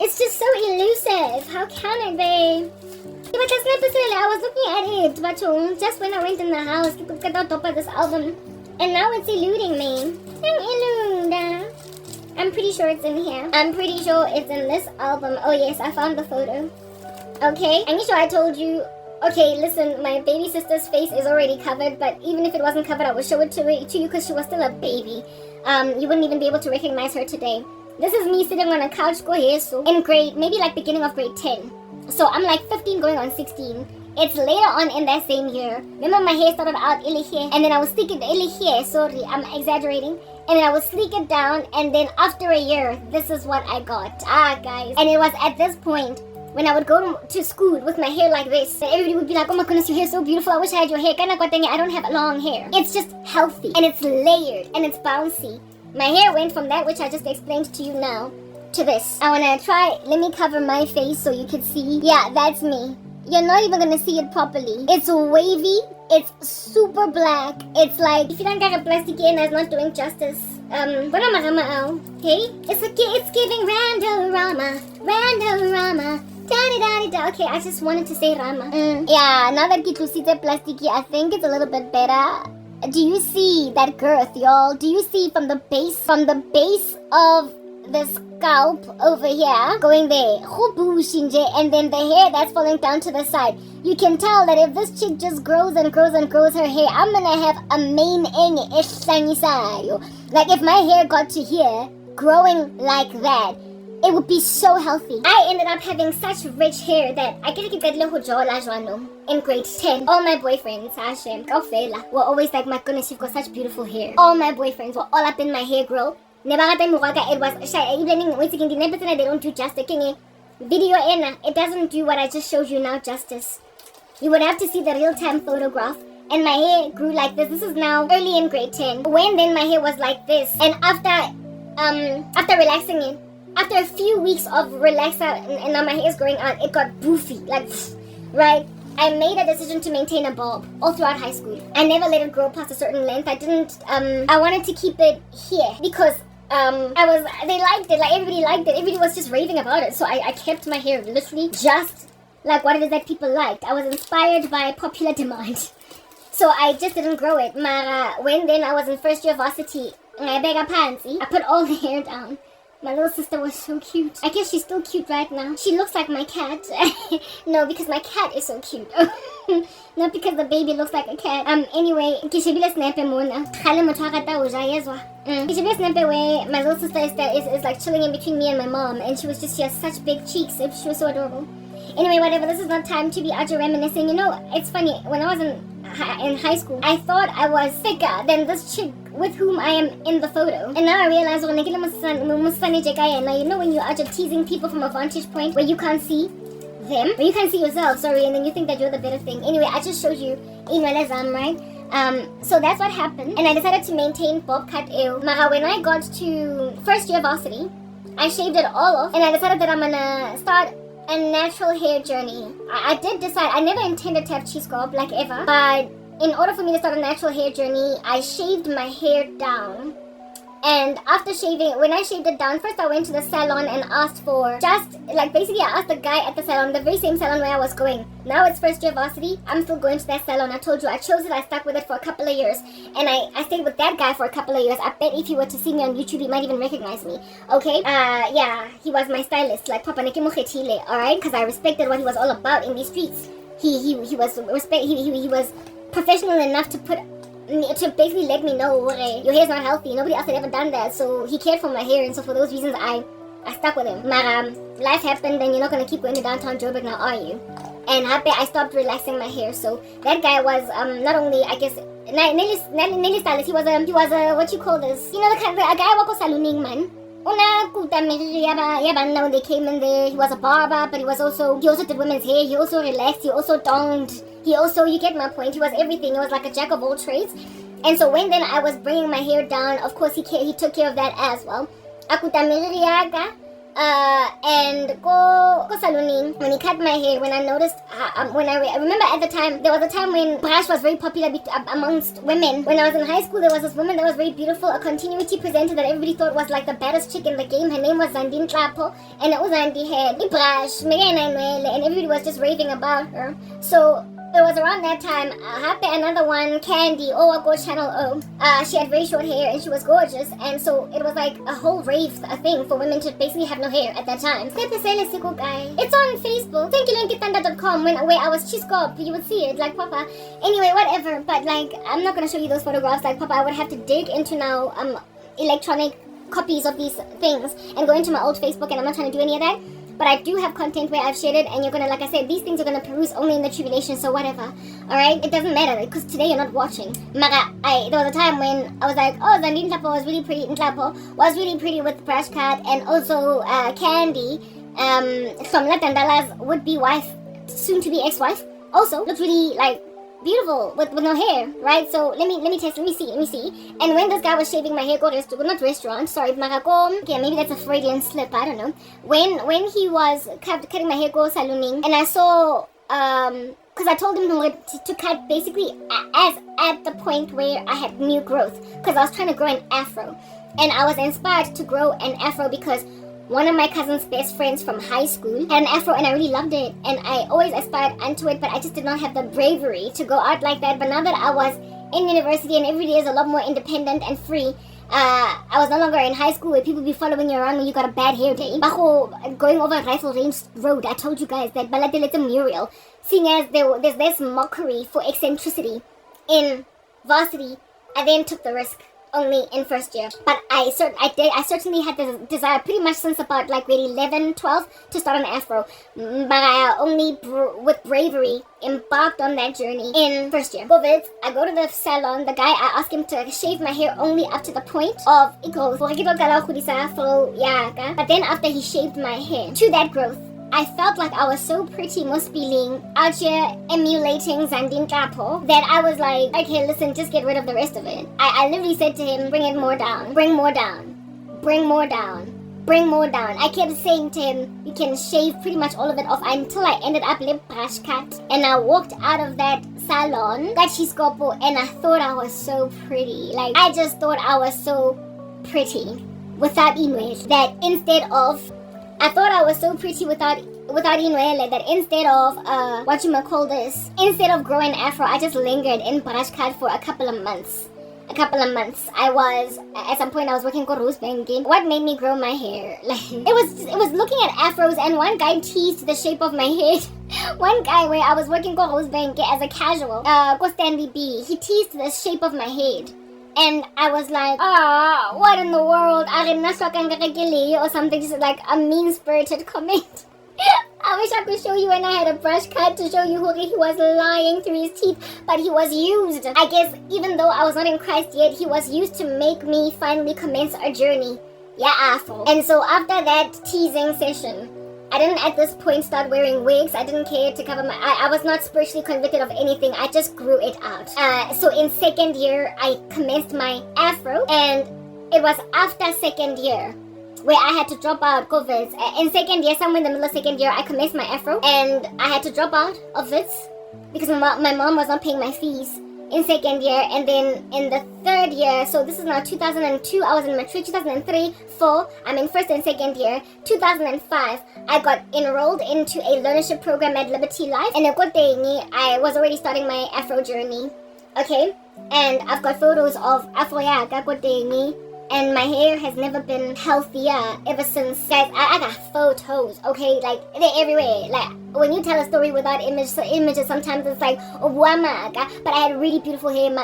It's just so elusive. How can it be? But that's not necessarily. I was looking at it, but just when I went in the house, I got out top of this album, and now it's eluding me. I'm pretty sure it's in here. I'm pretty sure it's in this album. Oh yes, I found the photo. Okay, I'm sure I told you. Okay, listen, my baby sister's face is already covered, but even if it wasn't covered, I would show it to you because she was still a baby. You wouldn't even be able to recognize her today. This is me sitting on a couch in grade, maybe like beginning of grade 10. So I'm like 15 going on 16. It's later on in that same year. Remember my hair started out illy here, and then I was sticking illy here. Sorry, I'm exaggerating. And then I would sleek it down, and then after a year, this is what I got. Guys. And it was at this point when I would go to school with my hair like this, and everybody would be like, oh my goodness, your hair's so beautiful. I wish I had your hair. I don't have long hair. It's just healthy, and it's layered, and it's bouncy. My hair went from that, which I just explained to you now, to this. I want to try, let me cover my face so you can see. Yeah, that's me. You're not even going to see it properly. It's wavy. It's super black. It's like, if you don't get a plastic hair, it's not doing justice. What am I okay? It's giving Randorama. Da-da-da-da-da. Okay, I just wanted to say Rama. Yeah, now that you see the plastic hair, I think it's a little bit better. Do you see that girth, y'all? Do you see from the base of the scalp over here, going there, and then the hair that's falling down to the side? You can tell that if this chick just grows and grows and grows her hair, I'm gonna have a main like if my hair got to here, growing like that, it would be so healthy. I ended up having such rich hair that I get in grade 10. All my boyfriends, were always like, my goodness, you've got such beautiful hair. All my boyfriends were all up in my hair grow. It was they don't do justice. Video it doesn't do what I just showed you now justice. You would have to see the real-time photograph. And my hair grew like this. This is now early in grade 10. When then my hair was like this. And after relaxing it, after a few weeks of relaxing and now my hair is growing out, it got boofy, like, right? I made a decision to maintain a bob all throughout high school. I never let it grow past a certain length. I wanted to keep it here because they liked it, like everybody liked it. Everybody was just raving about it. So I kept my hair literally just like what it is that people liked. I was inspired by popular demand. So I just didn't grow it. When then I was in first year varsity, I put all the hair down. My little sister was so cute. I guess she's still cute right now. She looks like my cat. No, because my cat is so cute. Not because the baby looks like a cat. Anyway, kishabila snap mona. Kishabila snap where my little sister is like chilling in between me and my mom, and she has such big cheeks. She was so adorable. Anyway, whatever. This is not time to be out reminiscing. You know, it's funny. When I was in high school, I thought I was thicker than this chick with whom I am in the photo. And now I realize you know when you're out teasing people from a vantage point where you can't see them, where you can't see yourself, sorry, and then you think that you're the better thing. Anyway, I just showed you in right? So that's what happened. And I decided to maintain bob cut ew. When I got to first year varsity, I shaved it all off and I decided that I'm gonna start a natural hair journey. I did decide, I never intended to have cheese scalp like ever, but in order for me to start a natural hair journey, I shaved my hair down. And after shaving, when I shaved it down, first I went to the salon and asked for basically I asked the guy at the salon, the very same salon where I was going. Now it's first year varsity, I'm still going to that salon. I told you, I chose it, I stuck with it for a couple of years. And I stayed with that guy for a couple of years. I bet if he were to see me on YouTube, he might even recognize me. Okay? Yeah, he was my stylist, like Papa Nekimukhetile, alright? Because I respected what he was all about in these streets. He was professional enough to basically let me know your hair's not healthy. Nobody else had ever done that, so he cared for my hair, and so for those reasons I stuck with him. But life happened, and you're not gonna keep going to downtown Joburg now, are you? And I stopped relaxing my hair. So that guy was not only, I guess, Nelly stylist. He was a what you call this? You know, a guy who was salooning man. When they came in there, he was a barber, but he also did women's hair. He also relaxed. He also donged. You get my point. He was everything. He was like a jack of all trades. And so when then I was bringing my hair down, of course he took care of that as well. and go saloning. When he cut my hair, when I noticed, I remember at the time, there was a time when brush was very popular amongst women. When I was in high school, there was this woman that was very beautiful, a continuity presenter that everybody thought was like the baddest chick in the game. Her name was Zandine Klapo, and it was Zandi had a brush, and everybody was just raving about her. So it was around that time, another one, Candy, I go Channel O. She had very short hair and she was gorgeous, and so it was like a whole rave thing for women to basically have no hair at that time. It's on Facebook. ThankyLinkyThunder.com where I was chiscop. You would see it, like Papa. Anyway, whatever. But like, I'm not gonna show you those photographs. Like Papa, I would have to dig into now electronic copies of these things and go into my old Facebook, and I'm not trying to do any of that. But I do have content where I've shared it, and you're gonna, like I said, these things are gonna peruse only in the tribulation, so whatever. Alright? It doesn't matter, because today you're not watching. There was a time when I was like, Zandine Tlapo was really pretty, Tlapo was really pretty with brush cut, and also Candy, from Latandala's would-be wife, soon-to-be ex-wife, also looked really, like, beautiful with no hair, right? So let me see. And when this guy was shaving my hair, okay, maybe that's a Freudian slip, I don't know. When he was cutting my hair, go salooning, and I saw because I told him to cut basically as at the point where I had new growth, because I was trying to grow an afro, and I was inspired to grow an afro because one of my cousin's best friends from high school had an afro, and I really loved it, and I always aspired unto it, but I just did not have the bravery to go out like that. But now that I was in university and every day is a lot more independent and free, I was no longer in high school where people be following you around when you got a bad hair day. Going over Rifle Range Road, I told you guys that Balateleta Muriel, seeing as there's less mockery for eccentricity in varsity, I then took the risk only in first year. But I certainly had the desire pretty much since about like grade 11, 12 to start an afro. But I only with bravery embarked on that journey in first year. COVID, I go to the salon, the guy, I ask him to shave my hair only up to the point of growth. But then after he shaved my hair to that growth, I felt like I was so pretty, most feeling out here emulating Zandine Kapo, that I was like, okay, listen, just get rid of the rest of it. I literally said to him, bring it more down, bring more down, bring more down, bring more down. I kept saying to him, you can shave pretty much all of it off, until I ended up lip brush cut. And I walked out of that salon, and I thought I was so pretty. Like, I just thought I was so pretty without image, that instead of I thought I was so pretty without Inuele, that instead of instead of growing afro, I just lingered in brush cut for a couple of months. I was at some point I was working for Rosebank. What made me grow my hair? Like, it was looking at afros, and one guy teased the shape of my head. One guy where I was working for Rosebank as a casual, Stanley B, he teased the shape of my head. And I was like, what in the world? Or something, just like a mean-spirited comment. I wish I could show you when I had a brush cut to show you who he was lying through his teeth, but he was used. I guess even though I was not in Christ yet, he was used to make me finally commence a journey. Yeah, asshole. And so after that teasing session, I didn't at this point start wearing wigs. I didn't care to cover my... I was not spiritually convicted of anything. I just grew it out. So in second year, I commenced my afro. And it was after second year where I had to drop out COVID. In second year, somewhere in the middle of second year, I commenced my afro. And I had to drop out of it because my mom was not paying my fees in second year. And then in the third year, so this is now 2002, I was in matric. 2003, 4, I'm in first and second year. 2005, I got enrolled into a learnership program at Liberty Life, and I was already starting my afro journey. Okay, and I've got photos of afro and my hair has never been healthier ever since. Guys, I got photos, okay? Like, they're everywhere. Like, when you tell a story without images, sometimes it's like, but I had really beautiful hair. And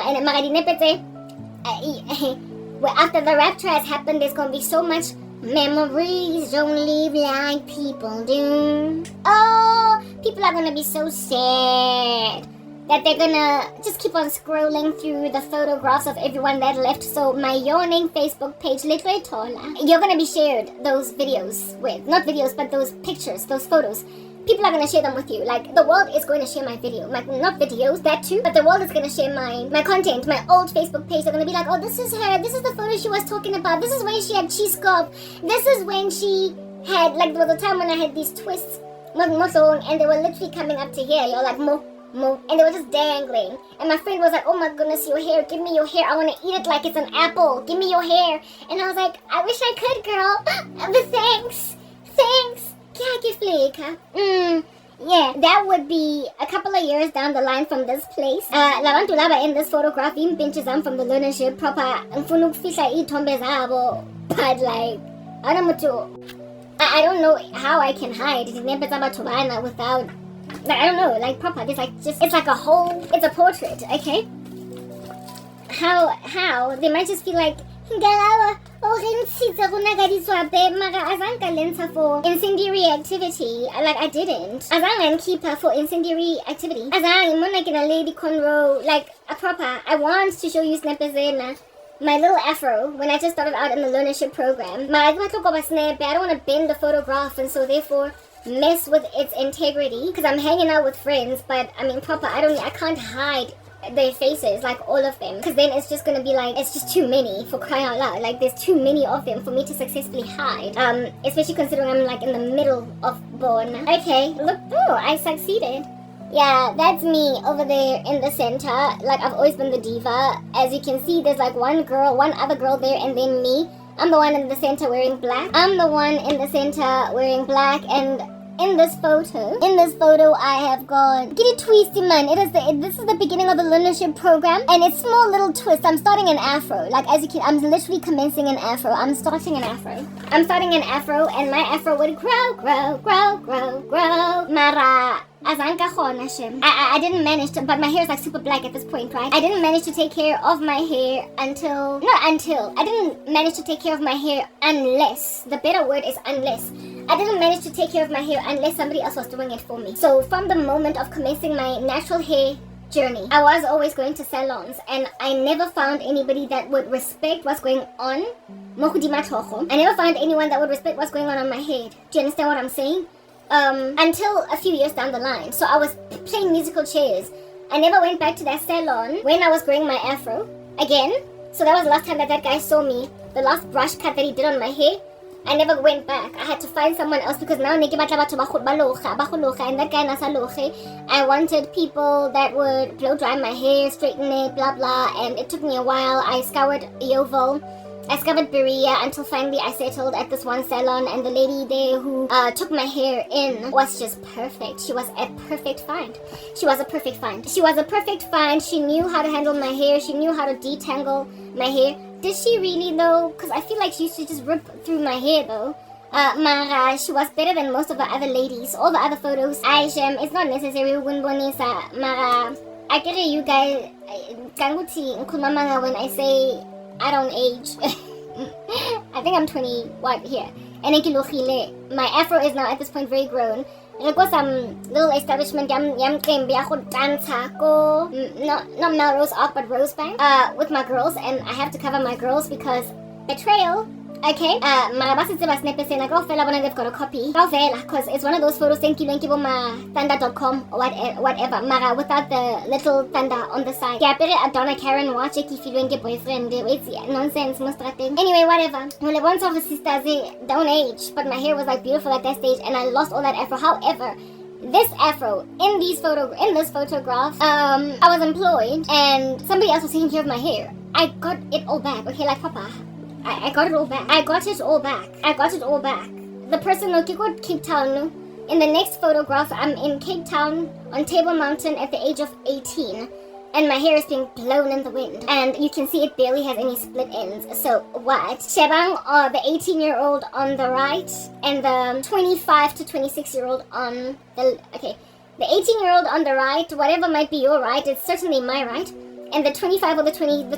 well, after the rapture has happened, there's gonna be so much memories don't live like people do. Oh, people are gonna be so sad that they're gonna just keep on scrolling through the photographs of everyone that left. So my yawning Facebook page, literally Tola, you're gonna be shared those videos with, not videos, but those pictures, those photos. People are gonna share them with you. Like, the world is going to share my video, not videos, that too, but the world is gonna share my content. My old Facebook page, they're gonna be like, oh, this is her, this is the photo she was talking about, this is when she had cheese cup, this is when she had, like, there was a time when I had these twists, and they were literally coming up to here, like, and they were just dangling. And my friend was like, oh my goodness, your hair, give me your hair. I want to eat it like it's an apple. Give me your hair. And I was like, I wish I could, girl. But thanks. Yeah, that would be a couple of years down the line from this place. Labantu laba in this photograph, impinches I'm from the learnership proper. But like, I don't know how I can hide without, like, I don't know, like, proper. It's like just, it's like a whole, it's a portrait, okay? How they might just feel like, for incendiary activity. Like, I didn't. Azangan keep her for incendiary activity. Azang lady conroe, like a proper. I want to show you Snapazena. My little afro, when I just started out in the learnership program. I don't want to bend the photograph, and so therefore mess with its integrity, because I'm hanging out with friends. But I mean, proper, I can't hide their faces, like all of them, because then it's just gonna be like, it's just too many, for crying out loud. Like, there's too many of them for me to successfully hide, especially considering I'm like in the middle of Born. Okay, look, oh, I succeeded. Yeah, that's me over there in the center. Like, I've always been the diva. As you can see, there's like one other girl there, and then me. I'm the one in the center wearing black. And in this photo, I have got, get it twisty, man. This is the beginning of the learnership program, and it's small little twist. I'm starting an afro. Like, as you can, I'm literally commencing an afro. I'm starting an afro, and my afro would grow. Mara. I didn't manage to, but my hair is like super black at this point, right? I didn't manage to take care of my hair I didn't manage to take care of my hair unless, the better word is unless. I didn't manage to take care of my hair unless somebody else was doing it for me. So from the moment of commencing my natural hair journey, I was always going to salons, and I never found anybody that would respect what's going on. I never found anyone that would respect what's going on my head. Do you understand what I'm saying? Until a few years down the line. So I was playing musical chairs. I never went back to that salon when I was growing my afro again. So that was the last time that guy saw me. The last brush cut that he did on my hair. I never went back. I had to find someone else, because now and that guy nasa. I wanted people that would blow dry my hair, straighten it, blah blah, and it took me a while. I scoured Yeovil, I scoured Berea, until finally I settled at this one salon, and the lady there who took my hair in was just perfect. She was a perfect find. She knew how to handle my hair. She knew how to detangle my hair. Did she really though? Because I feel like she used to just rip through my hair though. Mara, she was better than most of the other ladies. All the other photos, it's not necessary. Mara, I get it, you guys. When I say I don't age. I think I'm 20, what, here. And my afro is now at this point very grown. There was some little establishment, not Melrose Arc, but Rosebank, with my girls, and I have to cover my girls because betrayal. Okay, they've got a copy. Because it's one of those photos, thank you, thunder.com or whatever. Mara, without the little thunder on the side. Yeah, I Donna Karen watch it if you don't get boyfriend. It's nonsense, anyway, whatever. Well, I once of the sisters, they don't age, but my hair was like beautiful at that stage, and I lost all that afro. However, this afro in this photograph, I was employed, and somebody else was taking care of my hair. I got it all back, okay, like Papa. I got it all back. The person look at Cape Town. In the next photograph, I'm in Cape Town on Table Mountain at the age of 18. And my hair is being blown in the wind. And you can see it barely has any split ends. So what? Shebang, the 18-year-old on the right, and the 25 to 26-year-old on the... Okay, the 18-year-old on the right, whatever might be your right, it's certainly my right. And the 25 or the 24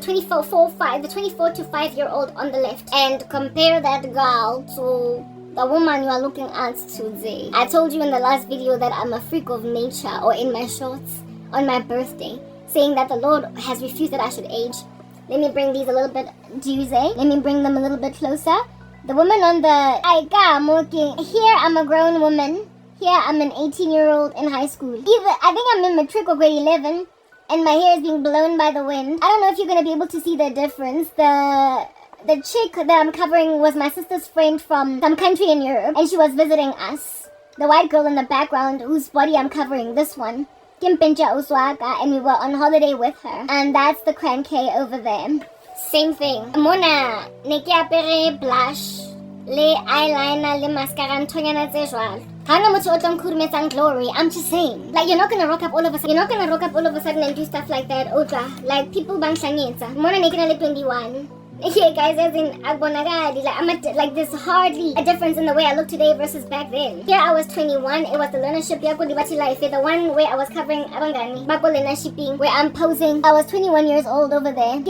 to 5-year-old on the left. And compare that girl to the woman you are looking at today. I told you in the last video that I'm a freak of nature, or in my shorts, on my birthday, saying that the Lord has refused that I should age. Let me bring these a little bit, let me bring them a little bit closer. The woman on the, I'm working, here I'm a grown woman. Here I'm an 18-year-old in high school. I think I'm in matric or grade 11. And my hair is being blown by the wind. I don't know if you're going to be able to see the difference. The the chick that I'm covering was my sister's friend from some country in Europe, and she was visiting us. The white girl in the background, whose body I'm covering, this one, Kim Pincha Uswaka, and we were on holiday with her. And that's the Cran K over there. Same thing. Mona, ne ke apere blush, le eyeliner, le mascara, ntonyana tse jwalo. Hana motho o tla mkhurumetsang glory. I'm just saying. Like, you're not gonna rock up all of a sudden. You're not gonna rock up all of a sudden and do stuff like that. Otra. Like, people bang shanyetsa. Mona ne ke na le 21. Yeah, guys, as in, like, there's hardly a difference in the way I look today versus back then. Here I was 21, it was the learnership, the one where I was covering abangani, bakolena shipping, where I'm posing. I was 21 years old over there.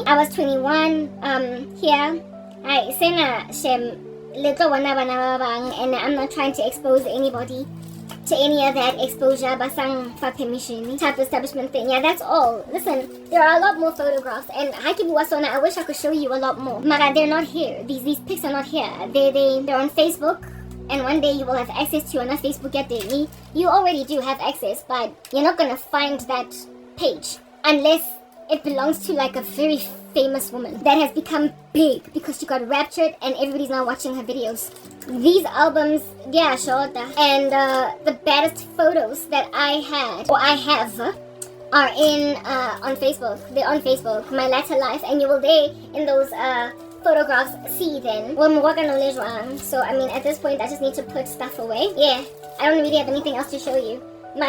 I was 21, here. I sena shem little wana bana bang, and I'm not trying to expose anybody to any of that exposure, basang for permission type establishment thing. Yeah, that's all. Listen, there are a lot more photographs, and I wish I could show you a lot more. Mara, they're not here. These pics are not here. They're on Facebook, and one day you will have access to on a Facebook at me. You already do have access, but you're not gonna find that page unless it belongs to like a very famous woman that has become big because she got raptured and everybody's now watching her videos. These albums, yeah, short, and the baddest photos that I had or I have are in on Facebook. They're on Facebook, my latter life, and you will there in those photographs see then. So I mean, at this point, I just need to put stuff away. Yeah, I don't really have anything else to show you. It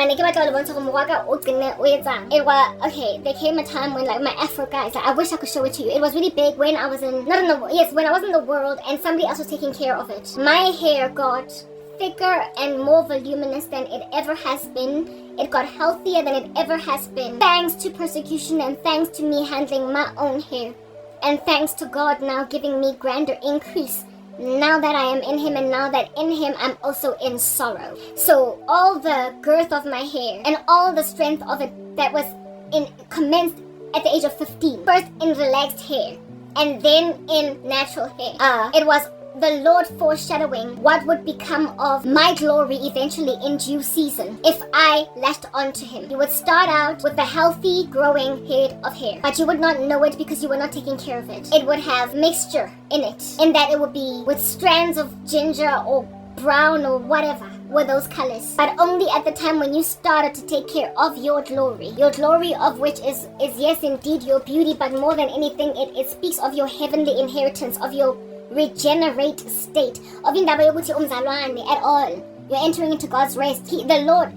was okay. There came a time when like my Afro guys, like, I wish I could show it to you. It was really big when I was when I was in the world and somebody else was taking care of it. My hair got thicker and more voluminous than it ever has been. It got healthier than it ever has been. Thanks to persecution and thanks to me handling my own hair. And thanks to God now giving me grander increase. Now that I am in him, and now that in him I'm also in sorrow. So all the girth of my hair and all the strength of it that was commenced at the age of 15, first in relaxed hair and then in natural hair, it was the Lord foreshadowing what would become of my glory eventually in due season if I latched onto him. You would start out with a healthy growing head of hair, but you would not know it because you were not taking care of it. It would have mixture in it, in that it would be with strands of ginger or brown or whatever were those colors, but only at the time when you started to take care of your glory of which is yes indeed your beauty, but more than anything it speaks of your heavenly inheritance, of your regenerate state, of indaba yokuthi umzalwane at all. You're entering into God's rest. The Lord,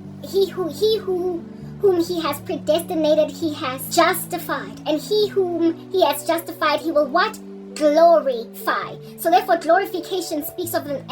whom he has predestinated, he has justified, and he whom he has justified, he will what? Glorify. So therefore glorification speaks of an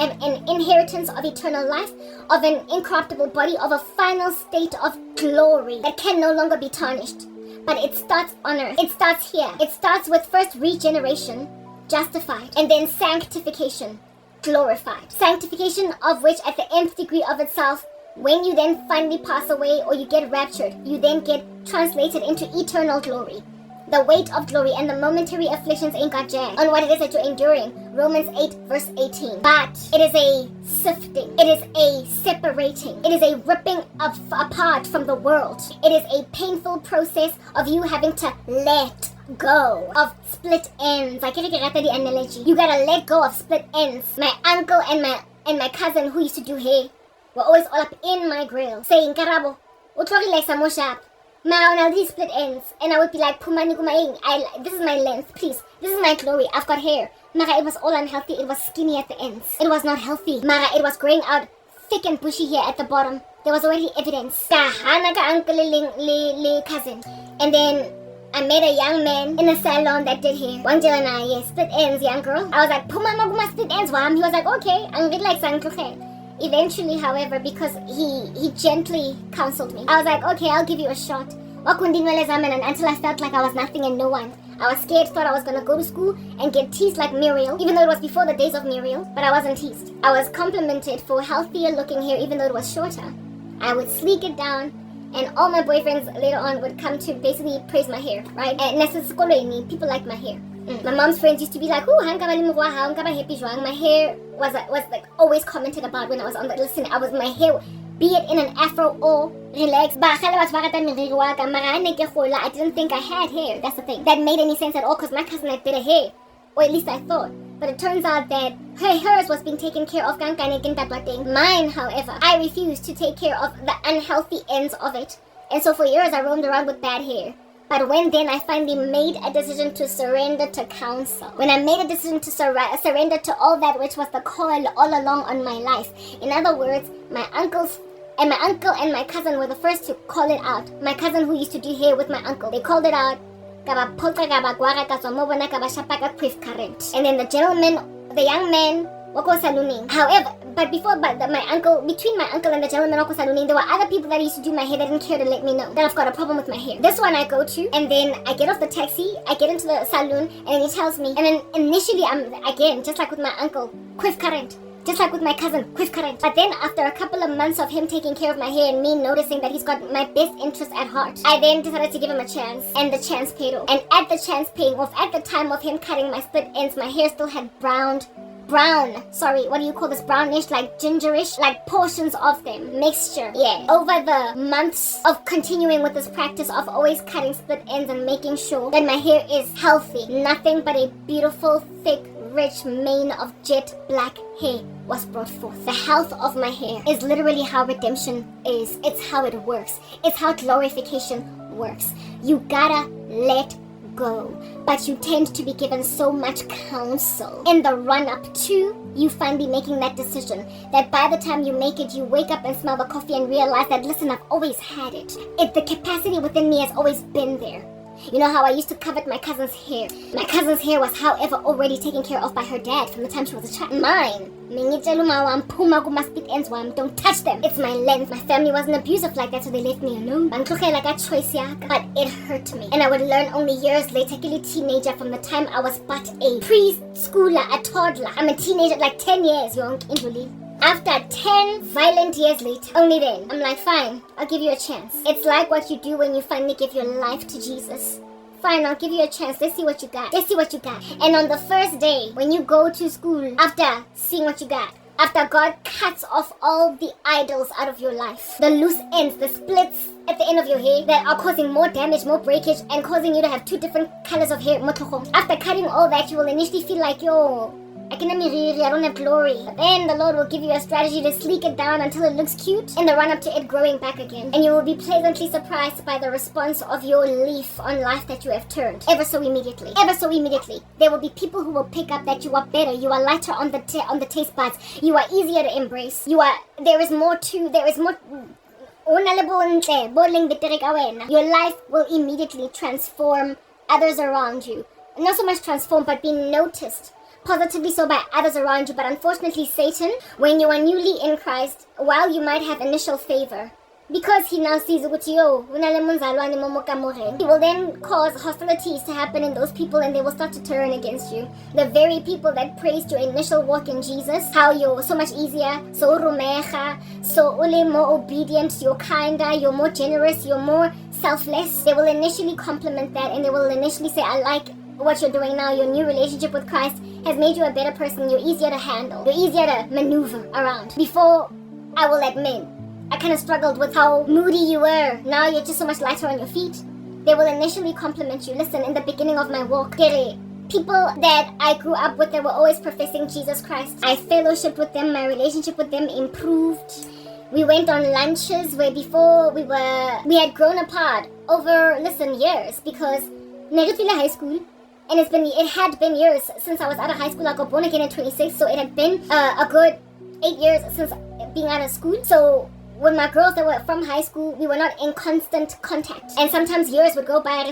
inheritance of eternal life, of an incorruptible body, of a final state of glory that can no longer be tarnished. But it starts on earth. It starts here. It starts with first regeneration, justified, and then sanctification, glorified. Sanctification of which at the nth degree of itself, when you then finally pass away or you get raptured, you then get translated into eternal glory. The weight of glory and the momentary afflictions ain't got jack on what it is that you're enduring. Romans 8 verse 18. But it is a sifting. It is a separating. It is a ripping apart from the world. It is a painful process of you having to let go of split ends. I can't get the analogy. You gotta let go of split ends. My uncle and my cousin who used to do hair were always all up in my grill saying, Karabo, utlori like some more sharp. Now these split ends, and I would be like, Pumani kumaing, this is my length, please. This is my glory. I've got hair. Mara, it was all unhealthy. It was skinny at the ends. It was not healthy. Mara, it was growing out thick and bushy here at the bottom. There was already evidence. Kahana ka uncle le cousin. And then I met a young man in a salon that did hair. Wanjelana, yes, split ends, young girl. I was like, Pumama guma split ends, wam. He was like, okay, I'm good like hair. Eventually, however, because he gently counseled me, I was like, okay, I'll give you a shot. Until I felt like I was nothing and no one. I was scared, thought I was gonna go to school and get teased like Muriel, even though it was before the days of Muriel, but I wasn't teased. I was complimented for healthier looking hair, even though it was shorter. I would sleek it down, and all my boyfriends later on would come to basically praise my hair, right? And people like my hair. My mom's friends used to be like, "Oh, my hair was like always commented about when I was on the listen. My hair be it in an afro or relaxed. I didn't think I had hair. That's the thing. That made any sense at all because my cousin had better hair. Or at least I thought. But it turns out that hers was being taken care of. Mine, however, I refused to take care of the unhealthy ends of it. And so for years I roamed around with bad hair. But when then I finally made a decision to surrender to counsel, when I made a decision to surrender to all that which was the call all along on my life. In other words, my uncle and my cousin were the first to call it out. My cousin who used to do hair with my uncle, they called it out. And then the gentleman, the young man, wako salooning. However, between my uncle and the gentleman wako salooning, there were other people that used to do my hair that didn't care to let me know that I've got a problem with my hair. This one I go to, and then I get off the taxi, I get into the saloon, and then he tells me, and then initially I'm, again, just like with my uncle, quiff current. Just like with my cousin, quiff current. But then after a couple of months of him taking care of my hair and me noticing that he's got my best interest at heart, I then decided to give him a chance. And the chance paid off. And at the chance paying off, at the time of him cutting my split ends, my hair still had brownish, like gingerish, like portions of them, mixture. Yeah. Over the months of continuing with this practice of always cutting split ends and making sure that my hair is healthy, nothing but a beautiful, thick, rich mane of jet black hair was brought forth. The health of my hair is literally how redemption is. It's how it works. It's how glorification works. You gotta let go. But you tend to be given so much counsel in the run-up to you finally making that decision, that by the time you make it, you wake up and smell the coffee and realize that, listen, I've always had it. The capacity within me has always been there. You know how I used to covet my cousin's hair? My cousin's hair was, however, already taken care of by her dad from the time she was a child. Mine, don't touch them. It's my lens. My family wasn't abusive like that, so they left me alone. But it hurt me. And I would learn only years later, a teenager, from the time I was but a preschooler, a toddler. I'm a teenager, like 10 years, After 10 violent years later, only then, I'm like, fine, I'll give you a chance. It's like what you do when you finally give your life to Jesus. Fine, I'll give you a chance. Let's see what you got. And on the first day, when you go to school, after seeing what you got, after God cuts off all the idols out of your life, the loose ends, the splits at the end of your hair that are causing more damage, more breakage, and causing you to have two different colors of hair. After cutting all that, you will initially feel like, I don't have glory. But then the Lord will give you a strategy to sleek it down until it looks cute in the run-up to it growing back again. And you will be pleasantly surprised by the response of your leaf on life that you have turned. Ever so immediately. There will be people who will pick up that you are better. You are lighter on the taste buds. You are easier to embrace. There is more. Your life will immediately transform others around you. Not so much transform, but be noticed positively so by others around you. But unfortunately, Satan, when you are newly in Christ, while you might have initial favor, because he now sees he will then cause hostilities to happen in those people, and they will start to turn against you. The very people that praised your initial walk in Jesus, how you're so much easier, so rumecha, so more obedient, you're kinder, you're more generous, you're more selfless. They will initially compliment that, and they will initially say, I like what you're doing now. Your new relationship with Christ has made you a better person. You're easier to handle. You're easier to maneuver around. Before, I will admit, I kind of struggled with how moody you were. Now you're just so much lighter on your feet. They will initially compliment you. Listen, in the beginning of my walk, people that I grew up with, they were always professing Jesus Christ. I fellowshiped with them. My relationship with them improved. We went on lunches where before we had grown apart over, years, because high school. And it had been years since I was out of high school. I got born again at 26, so it had been a good 8 years since being out of school. So with my girls that were from high school, we were not in constant contact. And sometimes years would go by.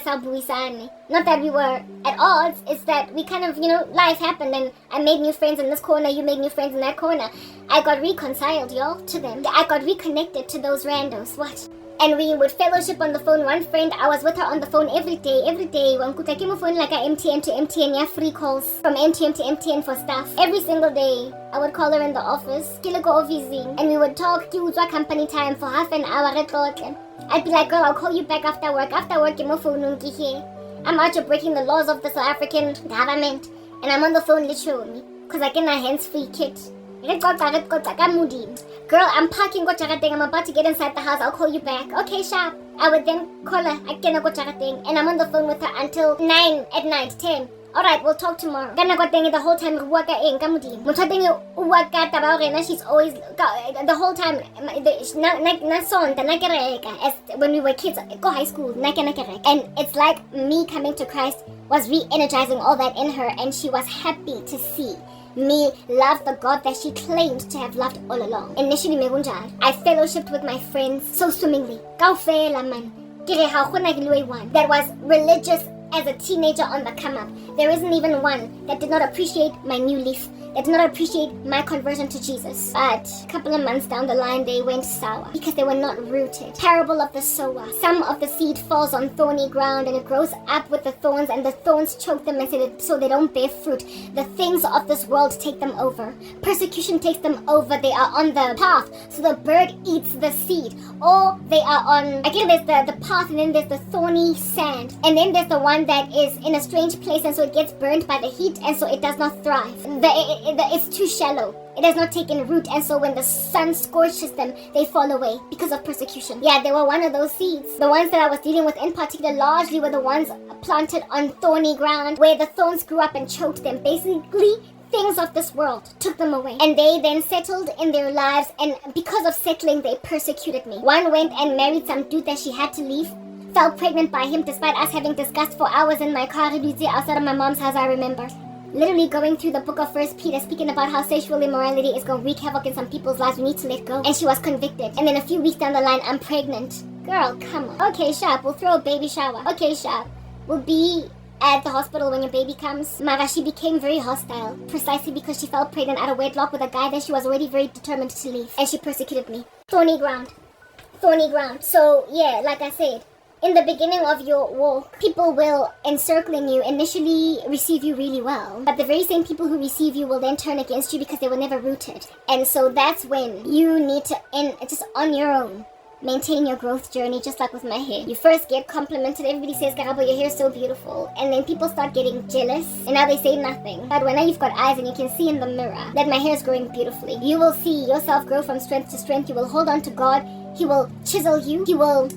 Not that we were at odds, it's that we kind of, life happened, and I made new friends in this corner, you made new friends in that corner. I got reconciled, to them. I got reconnected to those randos. What? And we would fellowship on the phone. One friend, I was with her on the phone every day. Wankutake phone like a MTN to MTN, free calls from MTN to MTN for stuff. Every single day, I would call her in the office, and we would talk to company time for half an hour. I'd be like, girl, I'll call you back after work. I'm out here breaking the laws of the South African government, and I'm on the phone literally, because I get my hands-free kit. girl, I'm parking go jarateng. I'm about to get inside the house. I'll call you back. Okay, sharp. I would then call her. I can go jarateng, and I'm on the phone with her until 9 at night, 10. Alright, we'll talk tomorrow. Kana go teng the whole time waka eng ka modimo. Motho teng waka taba rena, she's always the whole time na sonta na kereka as when we were kids go high school na kereka. And it's like me coming to Christ was re-energizing all that in her, and she was happy to see me love the God that she claimed to have loved all along. Initially, I fellowshipped with my friends so swimmingly. That was religious as a teenager on the come up. There isn't even one that did not appreciate my new leaf, that did not appreciate my conversion to Jesus. But a couple of months down the line, they went sour because they were not rooted. Parable of the sower. Some of the seed falls on thorny ground and it grows up with the thorns, and the thorns choke them and so they don't bear fruit. The things of this world take them over. Persecution takes them over. They are on the path, so the bird eats the seed. Or they are on, again, there's the path, and then there's the thorny sand. And then there's the one that is in a strange place, and so it gets burned by the heat, and so it does not thrive. It's too shallow. It has not taken root, and so when the sun scorches them, they fall away because of persecution. Yeah, they were one of those seeds. The ones that I was dealing with in particular largely were the ones planted on thorny ground, where the thorns grew up and choked them. Basically, things of this world took them away, and they then settled in their lives, and because of settling, they persecuted me. One went and married some dude that she had to leave, fell pregnant by him despite us having discussed for hours in my car outside of my mom's house, I remember. Literally going through the book of 1 Peter, speaking about how sexual immorality is going to wreak havoc in some people's lives. We need to let go. And she was convicted. And then a few weeks down the line, I'm pregnant. Girl, come on. Okay, sharp. We'll throw a baby shower. Okay, sharp. We'll be at the hospital when your baby comes. Mara, she became very hostile, precisely because she fell pregnant out of wedlock with a guy that she was already very determined to leave. And she persecuted me. Thorny ground. Thorny ground. So, yeah, like I said, in the beginning of your walk, people will, encircling you, initially receive you really well. But the very same people who receive you will then turn against you because they were never rooted. And so that's when you need to, just on your own, maintain your growth journey, just like with my hair. You first get complimented. Everybody says, Karabo, your hair is so beautiful. And then people start getting jealous, and now they say nothing. But when now you've got eyes and you can see in the mirror that my hair is growing beautifully, you will see yourself grow from strength to strength. You will hold on to God. He will chisel you. He will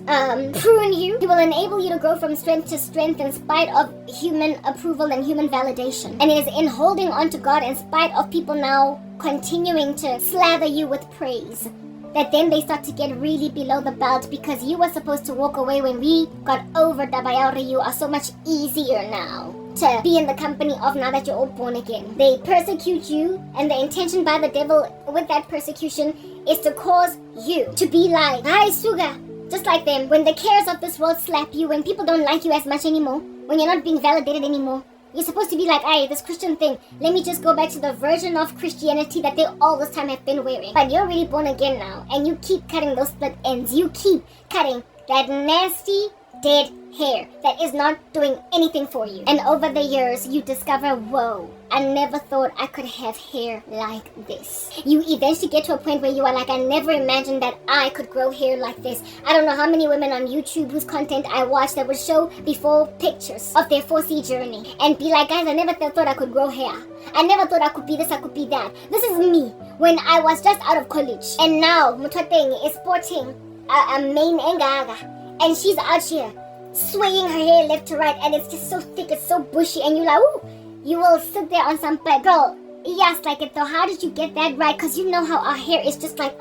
prune you. He will enable you to grow from strength to strength in spite of human approval and human validation. And it is in holding on to God in spite of people now continuing to slather you with praise that then they start to get really below the belt, because you were supposed to walk away when we got over Dabayari. You are so much easier now to be in the company of now that you're all born again. They persecute you, and the intention by the devil with that persecution is to cause you to be like, hi, Suga, just like them. When the cares of this world slap you, when people don't like you as much anymore, when you're not being validated anymore, you're supposed to be like, hey, this Christian thing, let me just go back to the version of Christianity that they all this time have been wearing. But you're really born again now, and you keep cutting those split ends. You keep cutting that nasty, dead hair that is not doing anything for you. And over the years, you discover, whoa, I never thought I could have hair like this. You eventually get to a point where you are like, I never imagined that I could grow hair like this. I don't know how many women on YouTube whose content I watch that would show before pictures of their 4C journey and be like, guys, I never thought I could grow hair. I never thought I could be this, I could be that. This is me when I was just out of college. And now, Mutwateng is sporting a main engaga. And she's out here swaying her hair left to right, and it's just so thick, it's so bushy, and you're like, ooh, you will sit there on some bed. Girl, yes, like it though. How did you get that right? Because you know how our hair is just like,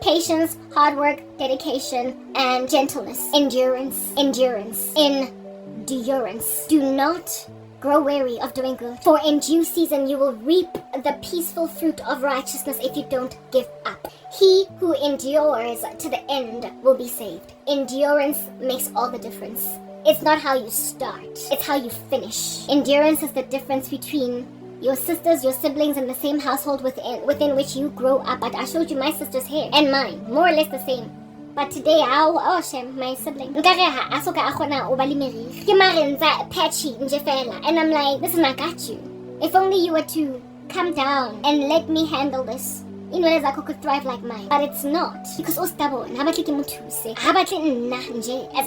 patience, hard work, dedication, and gentleness. Endurance. Do not grow weary of doing good, for in due season you will reap the peaceful fruit of righteousness if you don't give up. He who endures to the end will be saved. Endurance makes all the difference. It's not how you start, it's how you finish. Endurance is the difference between your sisters, your siblings in the same household within which you grow up. But I showed you my sister's hair and mine, more or less the same. But today, my sibling, patchy, and I'm like, listen, I got you. If only you were to come down and let me handle this, I could thrive like mine. But it's not. Because as a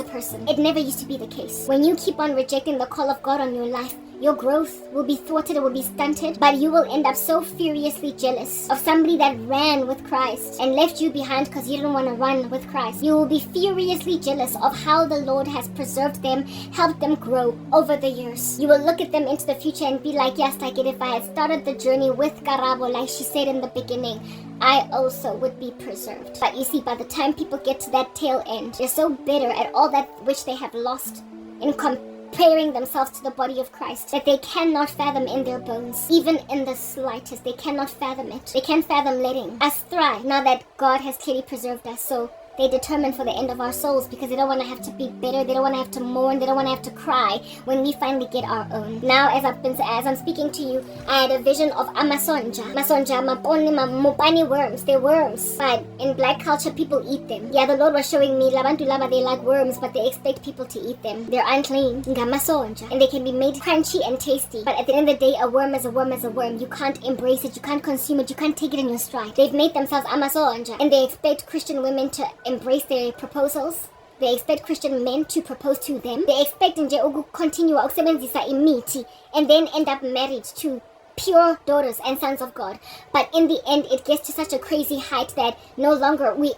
person, it never used to be the case. When you keep on rejecting the call of God on your life, your growth will be thwarted, it will be stunted, but you will end up so furiously jealous of somebody that ran with Christ and left you behind because you didn't want to run with Christ. You will be furiously jealous of how the Lord has preserved them, helped them grow over the years. You will look at them into the future and be like, yes, like it, if I had started the journey with Karabo, like she said in the beginning, I also would be preserved. But you see, by the time people get to that tail end, they're so bitter at all that which they have lost in comparing themselves to the body of Christ that they cannot fathom in their bones, even in the slightest. They cannot fathom it. They can't fathom letting us thrive now that God has clearly preserved us. So they determine for the end of our souls because they don't want to have to be bitter, they don't want to have to mourn, they don't want to have to cry when we finally get our own. Now, as I'm speaking to you, I had a vision of masonja, mopani worms. They're worms, but in black culture, people eat them. Yeah, the Lord was showing me, labantu laba, they like worms, but they expect people to eat them. They're unclean, masonja, and they can be made crunchy and tasty. But at the end of the day, a worm is a worm is a worm. You can't embrace it, you can't consume it, you can't take it in your stride. They've made themselves masonja, and they expect Christian women to embrace their proposals. They expect Christian men to propose to them. They expect nje continue ukusebenzisa imithi and then end up married to pure daughters and sons of God. But in the end, it gets to such a crazy height that no longer we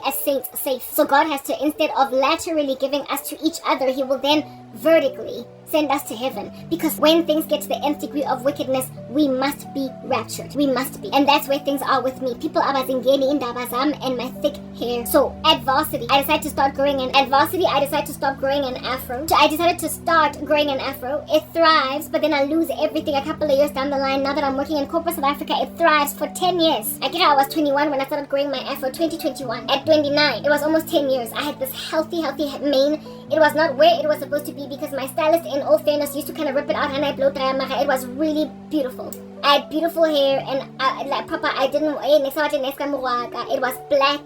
as saints safe. So God has to, instead of laterally giving us to each other, he will then vertically send us to heaven. Because when things get to the nth degree of wickedness, we must be raptured. We must be. And that's where things are with me. People are bazingeni in dabazam and my thick hair. So at varsity, I decided to start growing an stop growing an afro. So I decided to start growing an afro. It thrives, but then I lose everything a couple of years down the line. Now that I'm working in corporate South Africa, it thrives for 10 years. I get how I was 21 when I started growing my afro, 2021. At 29, it was almost 10 years. I had this healthy mane. It was not where it was supposed to be because my stylist, in all fairness, used to kind of rip it out and I blow dry. It was really beautiful. I had beautiful hair and it was black.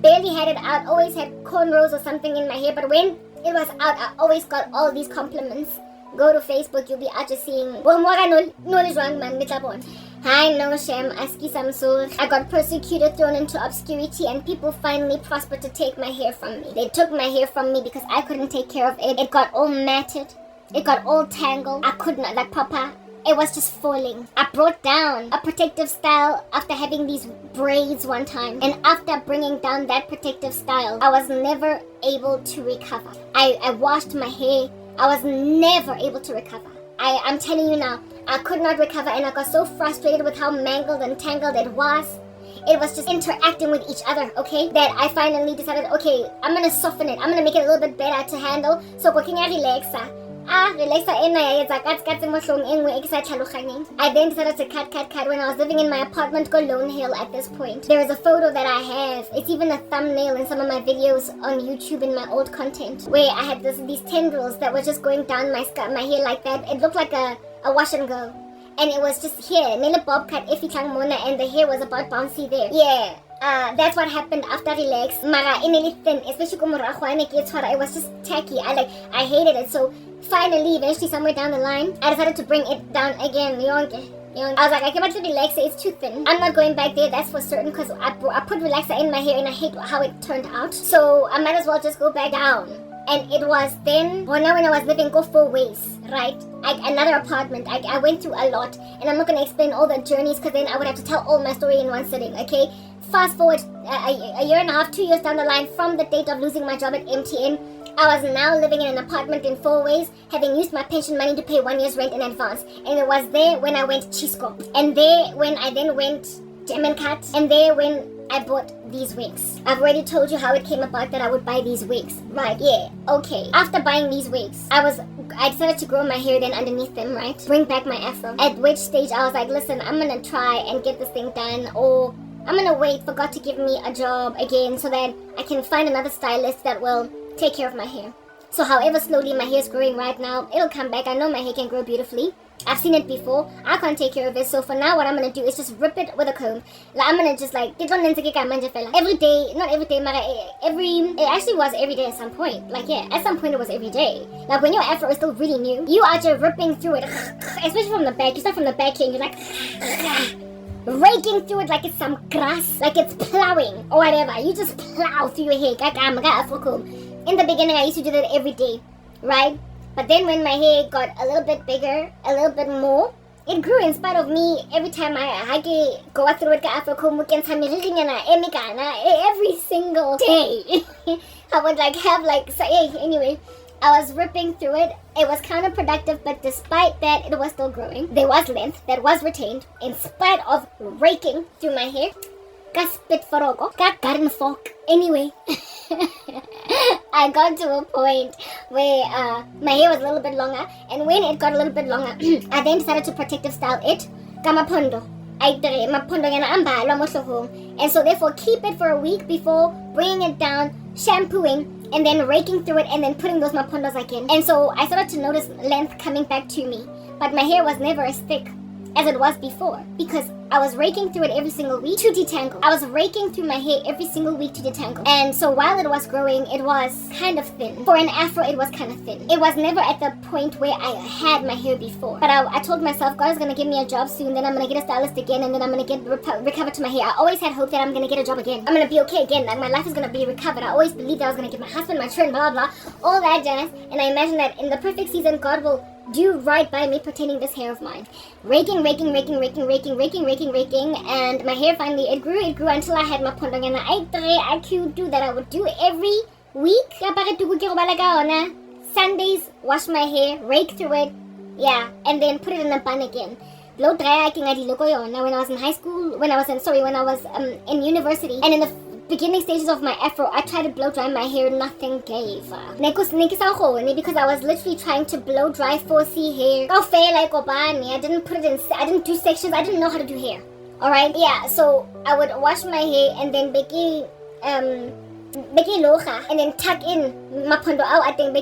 Barely had it out, always had cornrows or something in my hair, but when it was out, I always got all these compliments. Go to Facebook, you'll be out just seeing hi, no shame, aski samsur. I got persecuted, thrown into obscurity, and people finally prospered to take my hair from me. They took my hair from me because I couldn't take care of it. It got all matted. It got all tangled. I could not, like Papa. It was just falling. I brought down a protective style after having these braids one time. And after bringing down that protective style, I was never able to recover. I washed my hair. I was never able to recover. I'm telling you now, I could not recover, and I got so frustrated with how mangled and tangled it was. It was just interacting with each other, okay? That I finally decided, okay, I'm gonna soften it. I'm gonna make it a little bit better to handle. So working at relaxa. I then decided to cut when I was living in my apartment Lone Hill at this point. There is a photo that I have. It's even a thumbnail in some of my videos on YouTube in my old content where I had these tendrils that were just going down my hair like that. It looked like a wash and go. And it was just here. Nele bob cut and the hair was about bouncy there. Yeah. That's what happened after relax. Mara ineli thin, especially it was just tacky. I hated it. So finally, eventually somewhere down the line, I decided to bring it down again. I was like, I came out to relaxer, it's too thin. I'm not going back there, that's for certain, because I put relaxer in my hair and I hate how it turned out. So I might as well just go back down. And it was then, when I was living go 4 ways, right? Another apartment. I went through a lot. And I'm not going to explain all the journeys because then I would have to tell all my story in one sitting, okay? Fast forward a year and a half, 2 years down the line from the date of losing my job at MTN, I was now living in an apartment in 4 ways, having used my pension money to pay 1 year's rent in advance. And it was there when I went Chisco. And there when I then went German Cut. And there when I bought these wigs. I've already told you how it came about that I would buy these wigs. Right, yeah, okay. After buying these wigs, I decided to grow my hair then underneath them, right? Bring back my afro. At which stage I was like, listen, I'm gonna try and get this thing done, or I'm gonna wait for God to give me a job again so that I can find another stylist that will take care of my hair. So however slowly my hair is growing right now, it'll come back. I know my hair can grow beautifully. I've seen it before. I can't take care of it. So for now, what I'm going to do is just rip it with a comb. I'm going to just every day, not every day, it actually was every day at some point. At some point it was every day. When your afro is still really new, you are just ripping through it, especially from the back. You start from the back here and you're raking through it like it's some grass, like it's plowing or whatever. You just plow through your hair. In the beginning, I used to do that every day, right? But then when my hair got a little bit bigger, a little bit more, it grew in spite of me. Every time I go through it, every single day. I would like have like, so anyway, I was ripping through it. It was counterproductive, but despite that, it was still growing. There was length that was retained in spite of raking through my hair. Garden fork. Anyway, I got to a point where my hair was a little bit longer, and when it got a little bit longer, I then decided to protective style it. Kamapondo. And so therefore keep it for a week before bringing it down, shampooing, and then raking through it, and then putting those mapondos again. And so I started to notice length coming back to me, but my hair was never as thick as it was before, because I was raking through it every single week to detangle. I was raking through my hair every single week to detangle. And so while it was growing, it was kind of thin. For an afro, it was kind of thin. It was never at the point where I had my hair before. But I told myself, God is going to give me a job soon, then I'm going to get a stylist again, and then I'm going to get recovered to my hair. I always had hope that I'm going to get a job again. I'm going to be okay again. Like, my life is going to be recovered. I always believed that I was going to get my husband, my children, blah, blah, blah, all that jazz. And I imagine that in the perfect season, God will do right by me pertaining this hair of mine. Raking, and my hair finally, it grew until I had my pondong, and I could do that. I would do every week. Sundays, wash my hair, rake through it, and then put it in a bun again. Blow dry when I was in high school, when I was in university, and in the beginning stages of my afro, I tried to blow dry my hair, nothing gave. Because I was literally trying to blow dry 4C hair. I didn't put it in, I didn't do sections, I didn't know how to do hair. Alright, so I would wash my hair and then beki locha, and then tuck in mapondo out, I think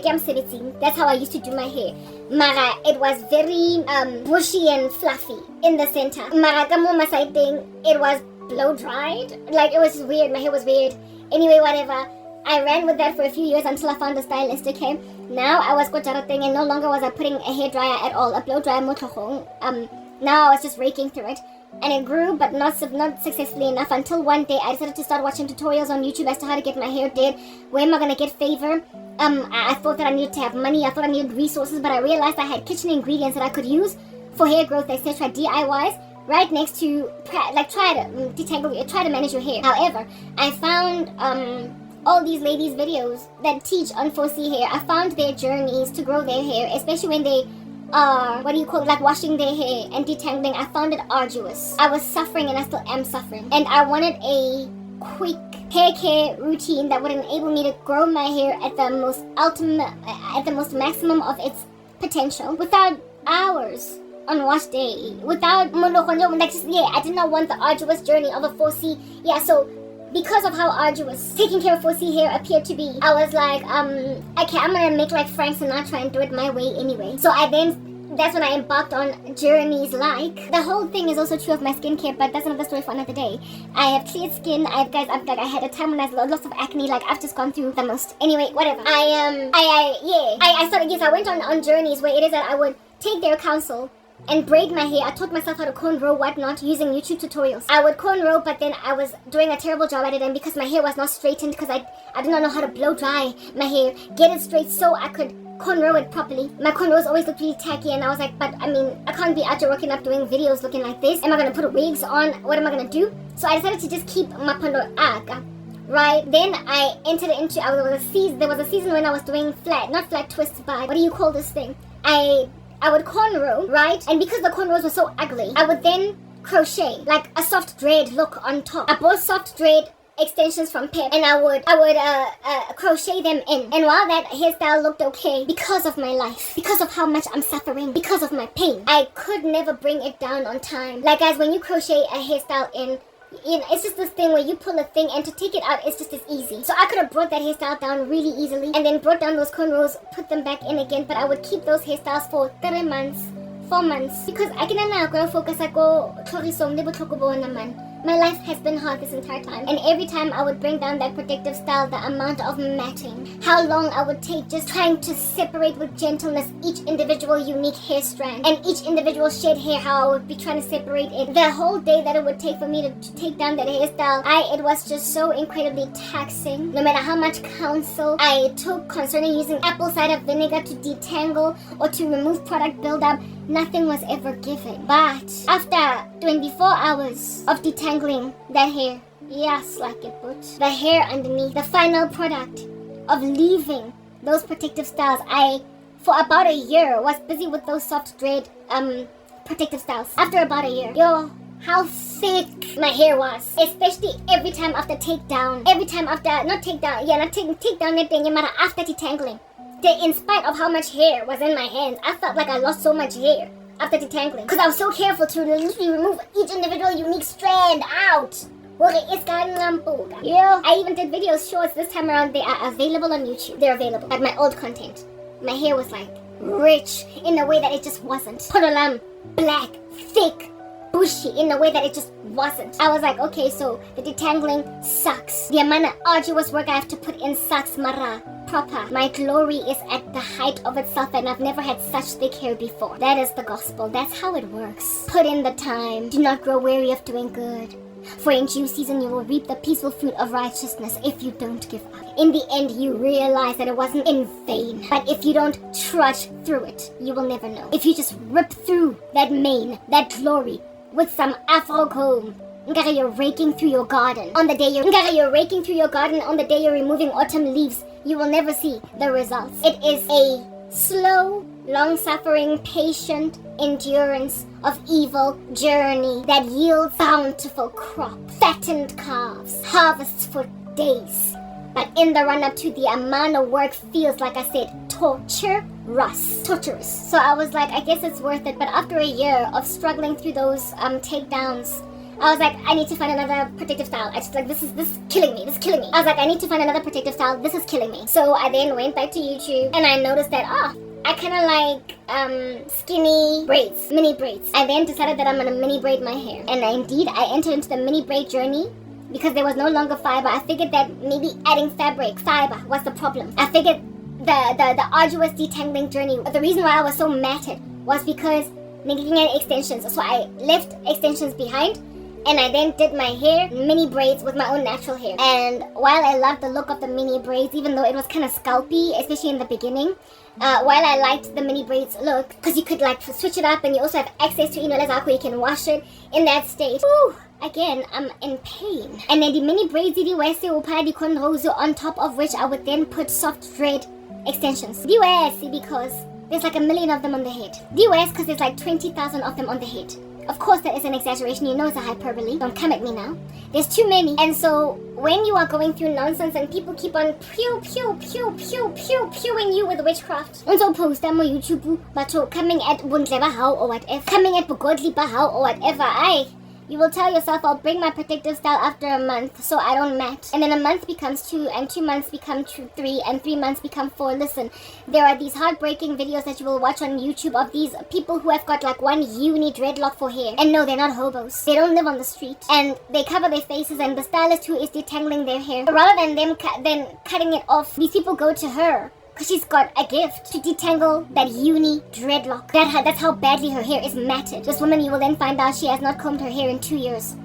that's how I used to do my hair. Mara, it was very bushy and fluffy in the center. Mara kamo masaiting, it was blow dried. Like, it was just weird. My hair was weird. Anyway, whatever. I ran with that for a few years until I found a stylist, okay? Now I was thing, and no longer was I putting a hair dryer at all. A blow dryer motohong. Now I was just raking through it. And it grew, but not successfully enough, until one day I decided to start watching tutorials on YouTube as to how to get my hair did. Where am I gonna get favor? I thought that I needed to have money. I thought I needed resources, but I realized I had kitchen ingredients that I could use for hair growth, etc. DIYs. Right next to, like, try to detangle, try to manage your hair. However, I found all these ladies' videos that teach on 4C hair. I found their journeys to grow their hair, especially when they are, like washing their hair and detangling. I found it arduous. I was suffering, and I still am suffering. And I wanted a quick hair care routine that would enable me to grow my hair at the most maximum of its potential without hours on wash day, without I did not want the arduous journey of a 4C. So because of how arduous taking care of 4C hair appeared to be, I was like, okay, I'm gonna make like Frank Sinatra and do it my way anyway. So that's when I embarked on journeys like, the whole thing is also true of my skincare, but that's another story for another day. I have cleared skin. I had a time when I had lots of acne. Like, I've just gone through the most. Anyway, whatever. I went on journeys where it is that I would take their counsel and braid my hair. I taught myself how to cornrow, whatnot, using YouTube tutorials. I would cornrow, but then I was doing a terrible job at it, and because my hair was not straightened, because I did not know how to blow dry my hair, get it straight so I could cornrow it properly. My cornrows always looked really tacky, and I was like, but I mean, I can't be out there working up doing videos looking like this. Am I gonna put wigs on? What am I gonna do? So I decided to just keep my pondo aga. Right, then I entered into, there was a season when I was doing not flat twists, but what do you call this thing? I would cornrow, right? And because the cornrows were so ugly, I would then crochet, like a soft dread look on top. I bought soft dread extensions from Pep, and I would crochet them in. And while that hairstyle looked okay, because of my life, because of how much I'm suffering, because of my pain, I could never bring it down on time. Like, guys, when you crochet a hairstyle in, it's just this thing where you pull a thing, and to take it out, it's just as easy. So I could have brought that hairstyle down really easily, and then brought down those cornrows, put them back in again, but I would keep those hairstyles for 4 months, because I can now focus ako tlhogisong le botlhoko bo naman. My life has been hard this entire time, and every time I would bring down that protective style, the amount of matting, how long I would take just trying to separate with gentleness each individual unique hair strand and each individual shed hair, how I would be trying to separate it. The whole day that it would take for me to take down that hairstyle, it was just so incredibly taxing. No matter how much counsel I took concerning using apple cider vinegar to detangle or to remove product buildup, nothing was ever given. But after 24 hours of detangling that hair, yes, like it put, the hair underneath, the final product of leaving those protective styles, I, for about a year, was busy with those soft dread protective styles. After about a year, how thick my hair was, especially every time after takedown, takedown that thing, after detangling. In spite of how much hair was in my hands, I felt like I lost so much hair after detangling because I was so careful to literally remove each individual unique strand out. I even did videos, shorts this time around. They are available on YouTube. They're available. Like my old content, my hair was like rich in a way that it just wasn't. Podolam, black, thick, bushy in a way that it just wasn't. I was like, okay, so the detangling sucks. The amount of arduous work I have to put in sucks, mara. Proper. My glory is at the height of itself, and I've never had such thick hair before. That is the gospel. That's how it works. Put in the time. Do not grow weary of doing good. For in due season you will reap the peaceful fruit of righteousness if you don't give up. In the end, you realize that it wasn't in vain. But if you don't trudge through it, you will never know. If you just rip through that mane, that glory, with some afro comb, you're raking through your garden. On the day you're raking through your garden, on the day you're removing autumn leaves, you will never see the results. It is a slow, long-suffering, patient endurance of evil journey that yields bountiful crop, fattened calves, harvests for days. But in the run-up to the amount of work feels, like I said, torturous. So I was like, I guess it's worth it. But after a year of struggling through those takedowns, I was like, I need to find another protective style. I just like, this is killing me. I was like, I need to find another protective style. This is killing me. So I then went back to YouTube and I noticed that, I kind of like skinny braids, mini braids. I then decided that I'm going to mini braid my hair. And indeed, I entered into the mini braid journey because there was no longer fiber. I figured that maybe adding fiber was the problem. I figured the arduous detangling journey, the reason why I was so matted was because neglecting extensions. So I left extensions behind. And I then did my hair mini braids with my own natural hair. And while I loved the look of the mini braids, even though it was kind of scalpy, especially in the beginning, while I liked the mini braids look, because you could like switch it up and you also have access to, you can wash it in that state. Whew, again, I'm in pain. And then the mini braids, on top of which I would then put soft dread extensions. Because there's like 1 million of them on the head. Because there's like 20,000 of them on the head. Of course, that is an exaggeration. You know it's a hyperbole. Don't come at me now. There's too many. And so when you are going through nonsense and people keep on pewing you with witchcraft. And so post them on YouTube, but coming at Bundleba how or whatever. Coming at Bugodli how or whatever. You will tell yourself, I'll bring my protective style after a month so I don't mat. And then a month becomes 2, and 2 months become 3, and 3 months become 4. Listen, there are these heartbreaking videos that you will watch on YouTube of these people who have got like one uni dreadlock for hair. And no, they're not hobos. They don't live on the street. And they cover their faces, and the stylist who is detangling their hair, rather than them cutting it off, these people go to her. Because she's got a gift to detangle that uni dreadlock. That's how badly her hair is matted. This woman, you will then find out she has not combed her hair in 2 years.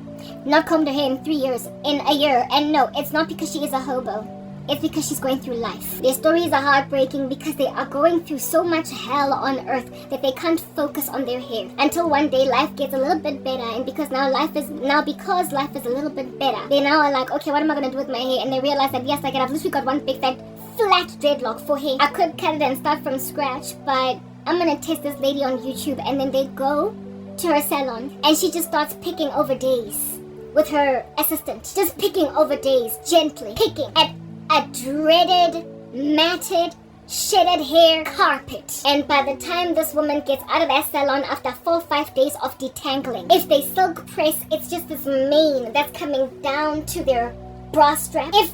Not combed her hair in 3 years. In a year. And no, it's not because she is a hobo. It's because she's going through life. Their stories are heartbreaking because they are going through so much hell on earth that they can't focus on their hair. Until one day life gets a little bit better, and because life is a little bit better, they now are like, okay, what am I going to do with my hair? And they realize that yes, I've literally got one big fat flat dreadlock for hair. I could cut it and start from scratch, but I'm gonna test this lady on YouTube. And then they go to her salon and she just starts picking over days with her assistant, just picking over days, gently picking at a dreaded, matted, shedded hair carpet. And by the time this woman gets out of that salon after 4 or 5 days of detangling, if they silk press, it's just this mane that's coming down to their bra strap. If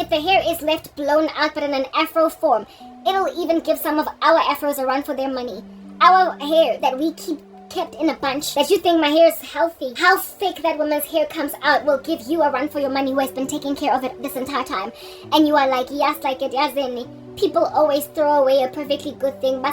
the hair is left blown out but in an afro form, it'll even give some of our afros a run for their money. Our hair that we keep kept in a bunch, that you think my hair is healthy. How fake that woman's hair comes out will give you a run for your money who has been taking care of it this entire time. And you are like, yes, like it, yes, then. People always throw away a perfectly good thing.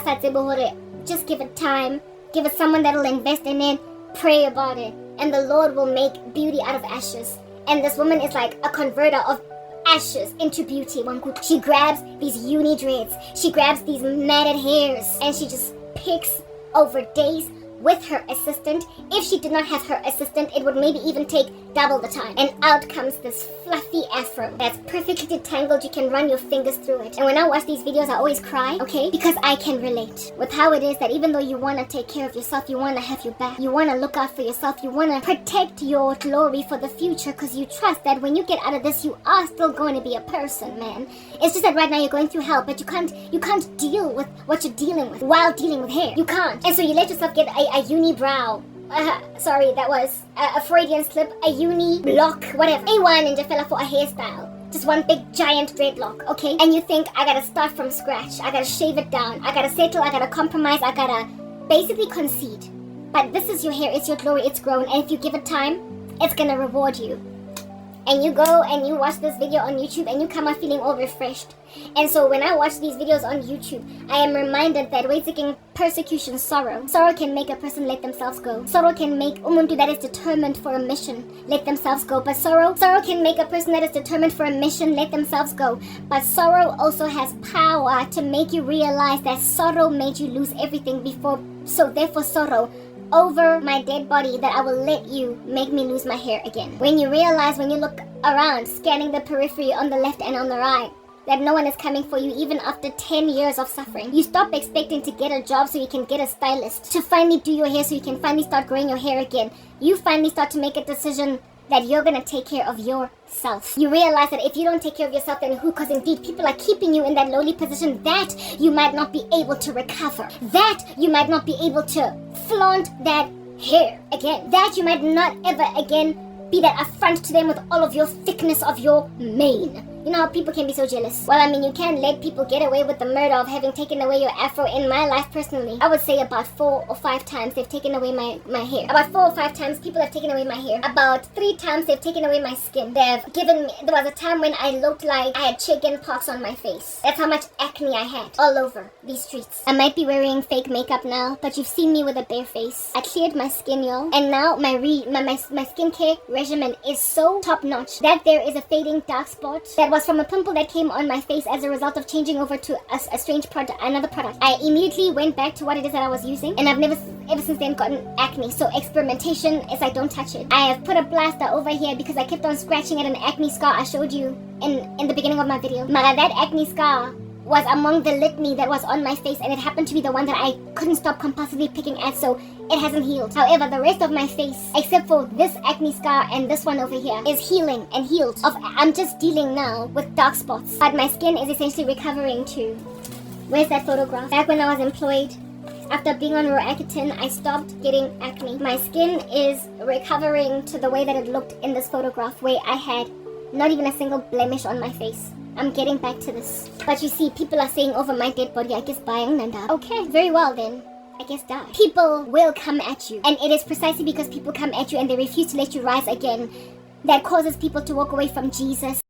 Just give it time. Give it someone that will invest in it. Pray about it. And the Lord will make beauty out of ashes. And this woman is like a converter of ashes into beauty. She grabs these uni dreads. She grabs these matted hairs. And she just picks over days with her assistant. If she did not have her assistant, it would maybe even take double the time. And out comes this fluffy afro that's perfectly detangled. You can run your fingers through it. And when I watch these videos, I always cry, okay? Because I can relate with how it is that even though you want to take care of yourself, you want to have your back, you want to look out for yourself, you want to protect your glory for the future, because you trust that when you get out of this, you are still going to be a person, man. It's just that right now you're going through hell, but you can't deal with what you're dealing with while dealing with hair. You can't. And so you let yourself get a unibrow. Sorry, that was a Freudian slip. A uni block, whatever. A1 ninja fella for a hairstyle. Just one big giant dreadlock, okay? And you think, I gotta start from scratch. I gotta shave it down. I gotta settle. I gotta compromise. I gotta basically concede. But this is your hair. It's your glory. It's grown. And if you give it time, it's gonna reward you. And you go and you watch this video on YouTube and you come out feeling all refreshed. And so when I watch these videos on YouTube, I am reminded that waiting persecution, sorrow can make a person let themselves go. Sorrow can make umuntu that is determined for a mission let themselves go. But sorrow can make a person that is determined for a mission let themselves go. But sorrow also has power to make you realize that sorrow made you lose everything before. So therefore sorrow, over my dead body, that I will let you make me lose my hair again. When you realize, when you look around, scanning the periphery on the left and on the right, that no one is coming for you even after 10 years of suffering. You stop expecting to get a job so you can get a stylist, to finally do your hair so you can finally start growing your hair again. You finally start to make a decision that you're gonna take care of yourself. You realize that if you don't take care of yourself, then who? Because indeed people are keeping you in that lowly position that you might not be able to recover, that you might not be able to flaunt that hair again, that you might not ever again be that affront to them with all of your thickness of your mane. You know how people can be so jealous? Well, I mean, you can't let people get away with the murder of having taken away your afro. In my life personally, I would say about 4 or 5 times they've taken away my hair. About 4 or 5 times people have taken away my hair. About 3 times they've taken away my skin. They've given me, there was a time when I looked like I had chicken pox on my face. That's how much acne I had all over these streets. I might be wearing fake makeup now, but you've seen me with a bare face. I cleared my skin, y'all. And now my skincare regimen is so top notch that there is a fading dark spot that was from a pimple that came on my face as a result of changing over to a strange product, another product. I immediately went back to what it is that I was using, and I've never ever since then gotten acne. So experimentation is like, don't touch it. I have put a plaster over here because I kept on scratching at an acne scar I showed you in the beginning of my video. Mara, that acne scar was among the litany that was on my face, and it happened to be the one that I couldn't stop compulsively picking at, so it hasn't healed. However, the rest of my face, except for this acne scar and this one over here, is healing and healed. I'm just dealing now with dark spots, but my skin is essentially recovering too. Where's that photograph? Back when I was employed, after being on Roaccutane, I stopped getting acne. My skin is recovering to the way that it looked in this photograph, where I had not even a single blemish on my face. I'm getting back to this. But you see, people are saying over my dead body, I guess buying Nanda. Okay, very well then. I guess die. People will come at you. And it is precisely because people come at you and they refuse to let you rise again that causes people to walk away from Jesus.